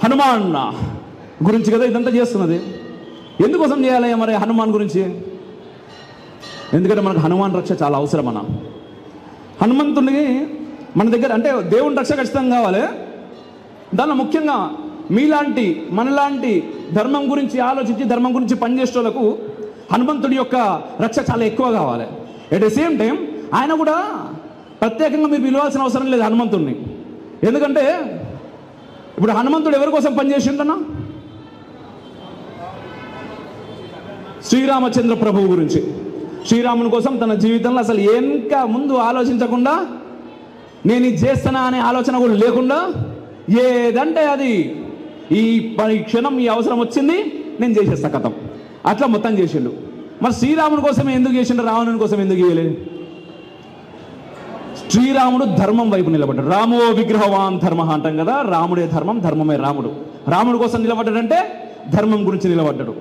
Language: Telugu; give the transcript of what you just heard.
హనుమాన్ గురించి కదా ఇదంతా చేస్తున్నది. ఎందుకోసం చేయాలి మరి హనుమాన్ గురించి? ఎందుకంటే మనకు హనుమాన్ రక్ష చాలా అవసరం అన్న. హనుమంతుడికి మన దగ్గర అంటే దేవుని రక్ష ఖచ్చితంగా కావాలి. దానిలో ముఖ్యంగా మీలాంటి మనలాంటి ధర్మం గురించి ఆలోచించి ధర్మం గురించి పనిచేసే వాళ్ళకు హనుమంతుడి యొక్క రక్ష చాలా ఎక్కువ కావాలి. ఎట్ ద సేమ్ టైం ఆయన కూడా ప్రత్యేకంగా మీరు పిలవాల్సిన అవసరం లేదు హనుమంతుడిని. ఎందుకంటే ఇప్పుడు హనుమంతుడు ఎవరి కోసం పనిచేసిండన్నా? శ్రీరామచంద్ర ప్రభువు గురించి. శ్రీరాముని కోసం తన జీవితంలో అసలు ఇంకా ముందు ఆలోచించకుండా, నేను ఇది చేస్తానా అనే ఆలోచన కూడా లేకుండా, ఏదంటే అది ఈ క్షణం ఈ అవసరం వచ్చింది నేను చేసేస్తా కథం అట్లా మొత్తం చేసిండు. మరి శ్రీరాముని కోసమే ఎందుకు చేసిండు, రావణుని కోసం ఎందుకు చేయలేదు? శ్రీరాముడు ధర్మం వైపు నిలబడ్డాడు. రామో విగ్రహవాన్ ధర్మ అంటాం కదా, రాముడే ధర్మం, ధర్మమే రాముడు. రాముడి కోసం నిలబడ్డాడంటే ధర్మం గురించి నిలబడ్డాడు.